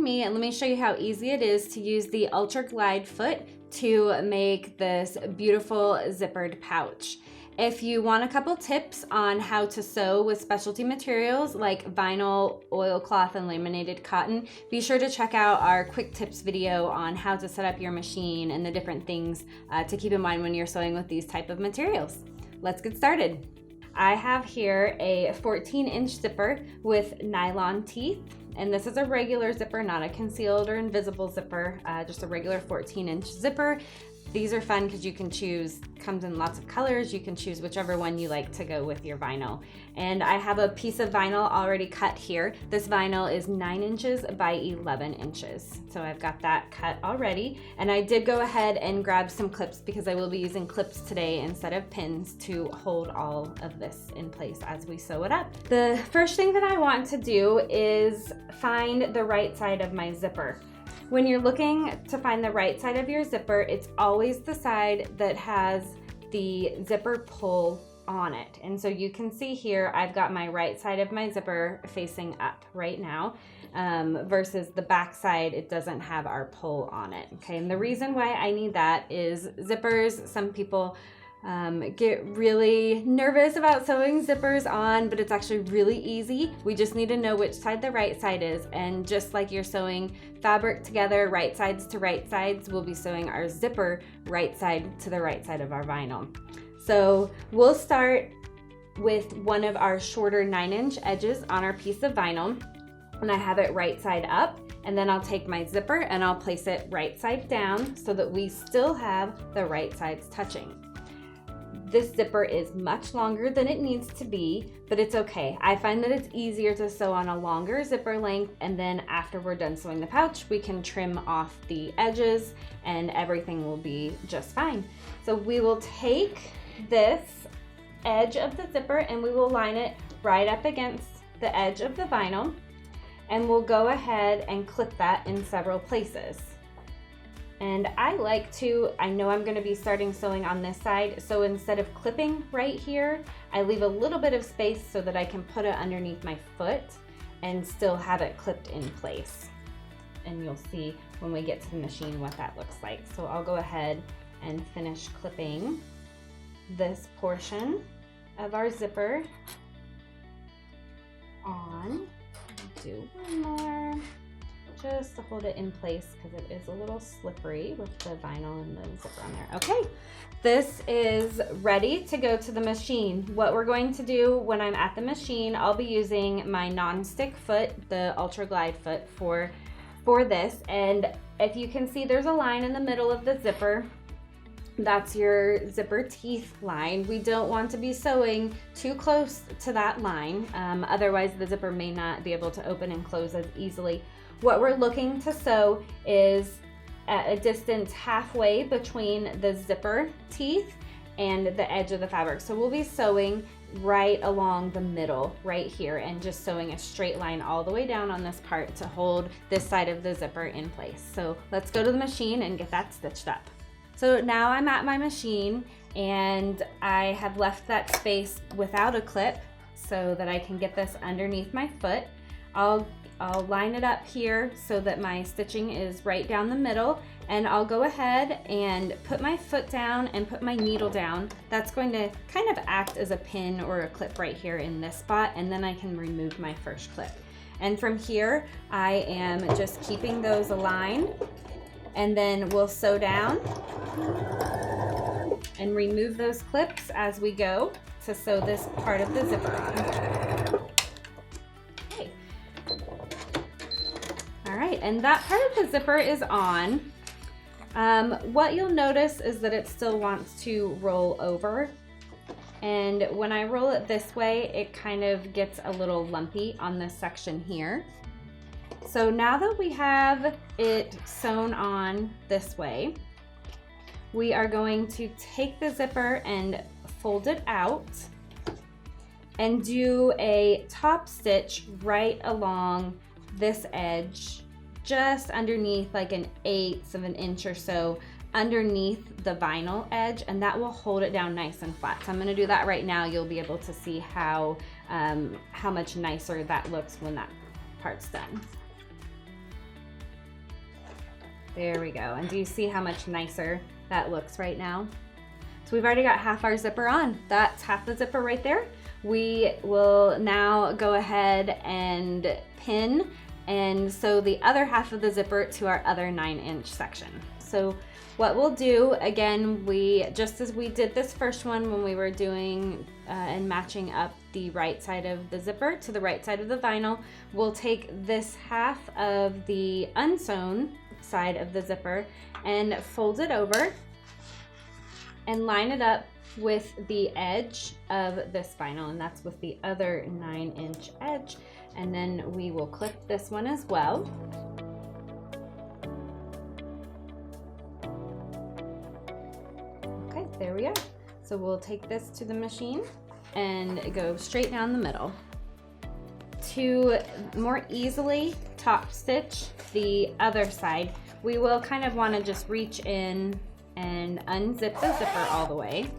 me and let me show you how easy it is to use the Ultra Glide foot to make this beautiful zippered pouch. If you want a couple tips on how to sew with specialty materials like vinyl, oilcloth, and laminated cotton, be sure to check out our quick tips video on how to set up your machine and the different things to keep in mind when you're sewing with these type of materials. Let's get started. I have here a 14-inch zipper with nylon teeth, and this is a regular zipper, not a concealed or invisible zipper, just a regular 14-inch zipper. These are fun because you can choose, comes in lots of colors, you can choose whichever one you like to go with your vinyl. And I have a piece of vinyl already cut here. This vinyl is 9 inches by 11 inches. So I've got that cut already. And I did go ahead and grab some clips because I will be using clips today instead of pins to hold all of this in place as we sew it up. The first thing that I want to do is find the right side of my zipper. When you're looking to find the right side of your zipper, it's always the side that has the zipper pull on it. And so you can see here, I've got my right side of my zipper facing up right now, versus the back side, it doesn't have our pull on it. Okay, and the reason why I need that is zippers, some people get really nervous about sewing zippers on, but it's actually really easy. We just need to know which side the right side is, and just like you're sewing fabric together, right sides to right sides, we'll be sewing our zipper right side to the right side of our vinyl. So we'll start with one of our shorter 9-inch edges on our piece of vinyl, and I have it right side up, and then I'll take my zipper and I'll place it right side down so that we still have the right sides touching. This zipper is much longer than it needs to be, but it's okay. I find that it's easier to sew on a longer zipper length, and then after we're done sewing the pouch, we can trim off the edges and everything will be just fine. So we will take this edge of the zipper and we will line it right up against the edge of the vinyl, and we'll go ahead and clip that in several places. And I know I'm going to be starting sewing on this side, so instead of clipping right here, I leave a little bit of space so that I can put it underneath my foot and still have it clipped in place. And you'll see when we get to the machine what that looks like. So I'll go ahead and finish clipping this portion of our zipper on. Do one more, just to hold it in place because it is a little slippery with the vinyl and the zipper on there. Okay, this is ready to go to the machine. What we're going to do when I'm at the machine, I'll be using my non-stick foot, the Ultra Glide foot for this. And if you can see, there's a line in the middle of the zipper. That's your zipper teeth line. We don't want to be sewing too close to that line, otherwise the zipper may not be able to open and close as easily. What we're looking to sew is at a distance halfway between the zipper teeth and the edge of the fabric. So we'll be sewing right along the middle right here and just sewing a straight line all the way down on this part to hold this side of the zipper in place. So let's go to the machine and get that stitched up. So now I'm at my machine and I have left that space without a clip so that I can get this underneath my foot. I'll line it up here so that my stitching is right down the middle, and I'll go ahead and put my foot down and put my needle down. That's going to kind of act as a pin or a clip right here in this spot, and then I can remove my first clip. And from here, I am just keeping those aligned, and then we'll sew down and remove those clips as we go to sew this part of the zipper on. Okay. All right, and that part of the zipper is on. What you'll notice is that it still wants to roll over. And when I roll it this way, it kind of gets a little lumpy on this section here. So now that we have it sewn on this way, we are going to take the zipper and fold it out and do a top stitch right along this edge, just underneath, like an 1/8 of an inch or so underneath the vinyl edge, and that will hold it down nice and flat. So I'm going to do that right now. You'll be able to see how much nicer that looks when that part's done. There we go. And do you see how much nicer that looks right now? So we've already got half our zipper on. That's half the zipper right there. We will now go ahead and pin and sew the other half of the zipper to our other 9-inch section. So what we'll do, again, just as we did this first one when we were doing and matching up the right side of the zipper to the right side of the vinyl, we'll take this half of the unsewn side of the zipper and fold it over and line it up with the edge of this vinyl, and that's with the other 9-inch edge. And then we will clip this one as well. Okay, there we are. So we'll take this to the machine and go straight down the middle. To more easily top stitch the other side, we will kind of want to just reach in and unzip the zipper all the way.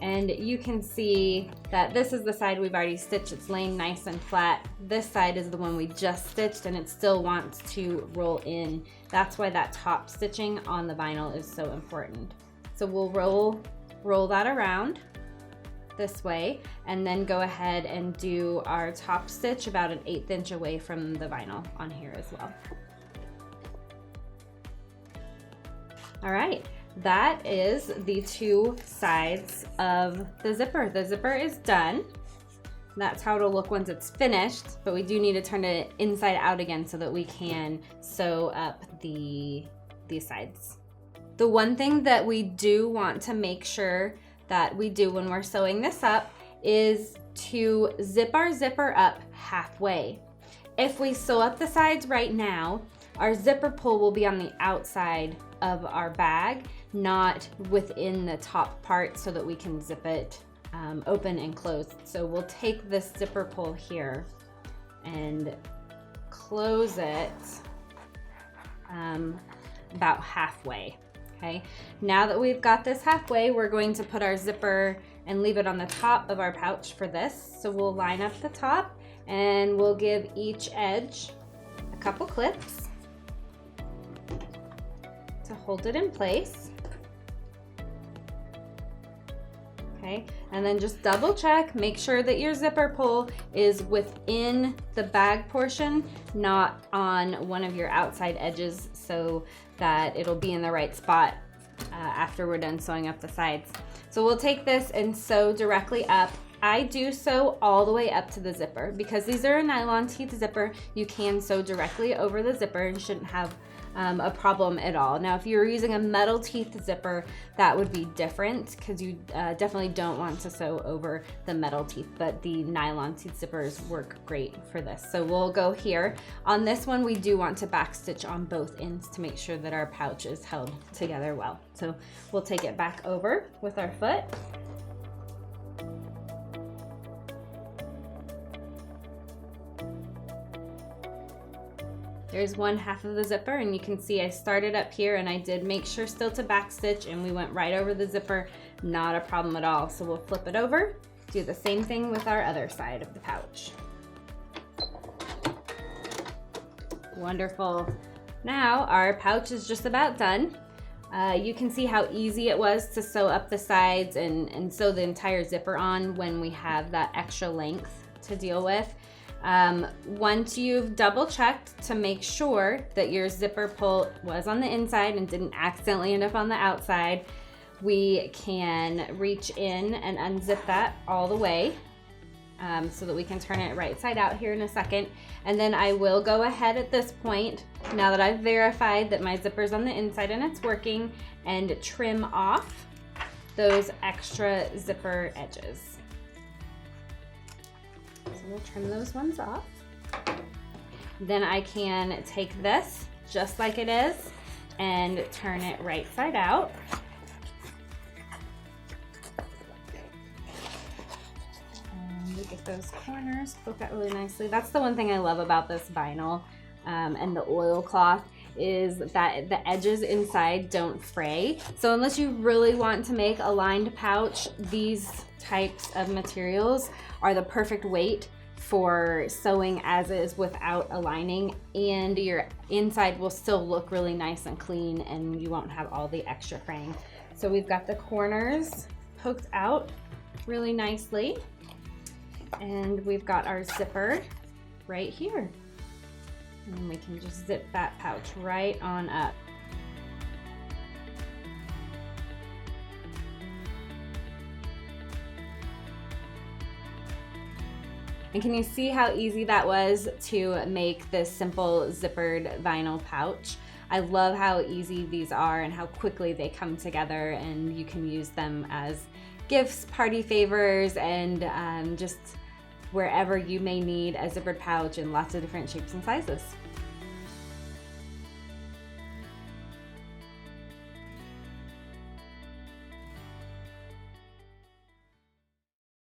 And you can see that this is the side we've already stitched. It's laying nice and flat. This side is the one we just stitched, and it still wants to roll in. That's why that top stitching on the vinyl is so important. So we'll roll that around this way, and then go ahead and do our top stitch about an 1/8 inch away from the vinyl on here as well. All right. That is the 2 sides of the zipper. The zipper is done. That's how it'll look once it's finished, but we do need to turn it inside out again so that we can sew up these sides. The one thing that we do want to make sure that we do when we're sewing this up is to zip our zipper up halfway. If we sew up the sides right now, our zipper pull will be on the outside of our bag, not within the top part, so that we can zip it open and closed. So we'll take this zipper pull here and close it about halfway. Okay, now that we've got this halfway, we're going to put our zipper and leave it on the top of our pouch for this. So we'll line up the top and we'll give each edge a couple clips to hold it in place. Okay, and then just double check, make sure that your zipper pull is within the bag portion, not on one of your outside edges, so that it'll be in the right spot after we're done sewing up the sides. So we'll take this and sew directly up. I do sew all the way up to the zipper because these are a nylon teeth zipper. You can sew directly over the zipper and shouldn't have a problem at all. Now, if you're using a metal teeth zipper, that would be different because you definitely don't want to sew over the metal teeth, but the nylon teeth zippers work great for this. So we'll go here. On this one, we do want to back stitch on both ends to make sure that our pouch is held together well. So we'll take it back over with our foot. There's one half of the zipper, and you can see I started up here and I did make sure still to back stitch, and we went right over the zipper, not a problem at all. So we'll flip it over, do the same thing with our other side of the pouch. Wonderful. Now our pouch is just about done. You can see how easy it was to sew up the sides and sew the entire zipper on when we have that extra length to deal with. Once you've double checked to make sure that your zipper pull was on the inside and didn't accidentally end up on the outside, we can reach in and unzip that all the way so that we can turn it right side out here in a second. And then I will go ahead at this point, now that I've verified that my zipper's on the inside and it's working, and trim off those extra zipper edges. So we'll trim those ones off. Then I can take this just like it is and turn it right side out. And we get those corners poke out really nicely. That's the one thing I love about this vinyl and the oilcloth, is that the edges inside don't fray. So unless you really want to make a lined pouch, these types of materials are the perfect weight for sewing as is without a lining, and your inside will still look really nice and clean, and you won't have all the extra fraying. So we've got the corners poked out really nicely, and we've got our zipper right here, and we can just zip that pouch right on up. And can you see how easy that was to make this simple zippered vinyl pouch? I love how easy these are and how quickly they come together, and you can use them as gifts, party favors, and just wherever you may need a zippered pouch in lots of different shapes and sizes.